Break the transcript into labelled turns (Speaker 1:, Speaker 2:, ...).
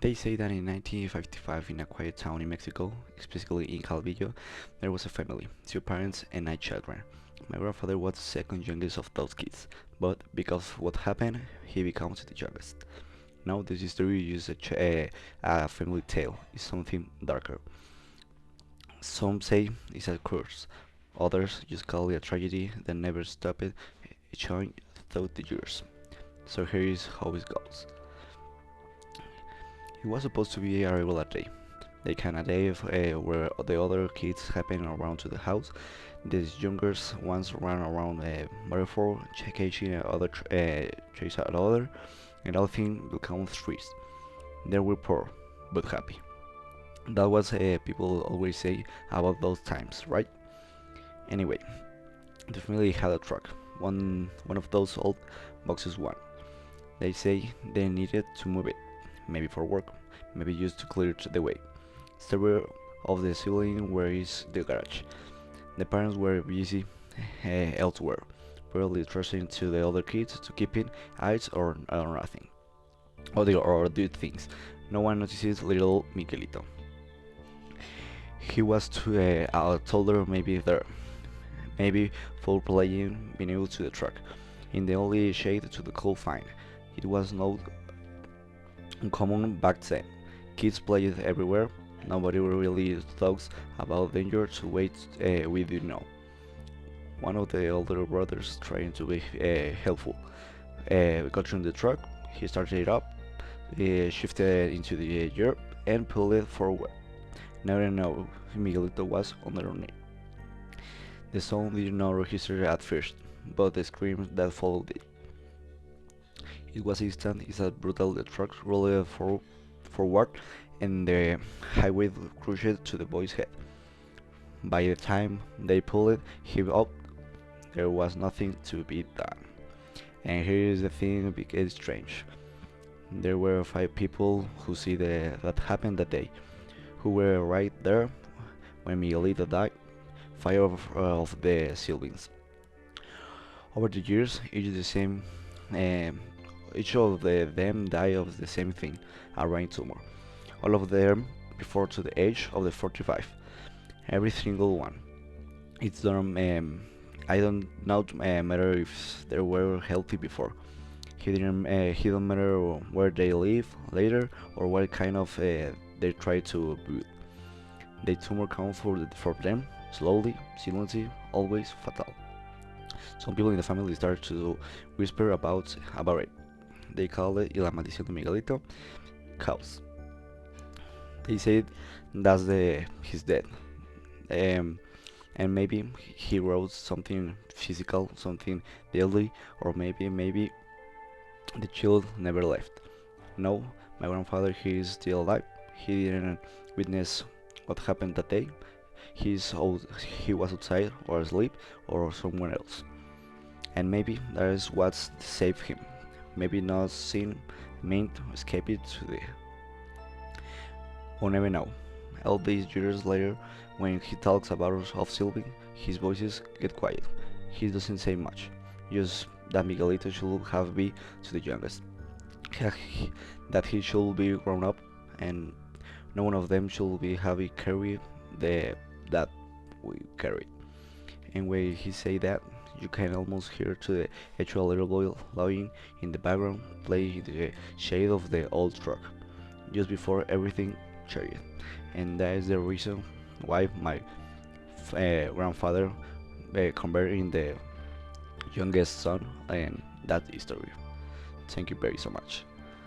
Speaker 1: They say that in 1955, in a quiet town in Mexico, specifically in Calvillo, there was a family, two parents and nine children. My grandfather was the second youngest of those kids, but because of what happened, he becomes the youngest. Now this history is a family tale, it's something darker. Some say it's a curse, others just call it a tragedy that never stopped showing throughout the years. So here is how it goes. It was supposed to be a regular day. The kind of day where the other kids happen around to the house. The younger ones run around metaphor, chasing chase another, and everything becomes trees. They were poor, but happy. That was people always say about those times, right? Anyway, the family had a truck, one of those old boxes one. They say they needed to move it, maybe for work, maybe just to clear the way. Several of the siblings were in the garage. The parents were busy elsewhere, probably trusting to the other kids to keeping eyes or nothing, or do things. No one notices little Miguelito. He was a toddler, maybe there, maybe full playing beneath to the truck, in the only shade to the cold find. It was not uncommon back then. Kids played everywhere. Nobody really talks about danger to wait we do know. One of the older brothers trying to be helpful. Got in the truck, he started it up, shifted into the gear and pulled it forward. Never know Miguelito was underneath. The sound did not register at first, but the screams that followed it. It was instant, it's a brutal the truck rolled forward and the highway crushed to the boy's head. By the time they pulled him up, there was nothing to be done. And here is the thing it gets strange. There were five people who see that happened that day, who were right there when Miguelito died, five of the siblings. Over the years, um, each of them died of the same thing, a brain tumor. All of them before to the age of the 45. Every single one. It's don't, I don't know matter if they were healthy before. He don't matter where they live later or what kind of they try to build. The tumor comes for them slowly, silently, always fatal. Some people in the family start to whisper about it. They call it la maldición de Miguelito, chaos. They said that's his death. Um, and maybe he wrote something physical, something deadly, or maybe the child never left. No, my grandfather he is still alive. He didn't witness what happened that day. He was outside or asleep or somewhere else. And maybe that is what saved him. Maybe not seeing meant to escape it to the. We'll never know. All these years later, when he talks about of Sylvie, his voices get quiet. He doesn't say much, just that Miguelito should have been to the youngest, that he should be grown up, and no one of them should be having carried the that we carried. And when he say that, you can almost hear to the actual little boy lying in the background, play in the shade of the old truck, just before everything changed. And that is the reason why my grandfather converted in the youngest son and that history. Thank you very so much.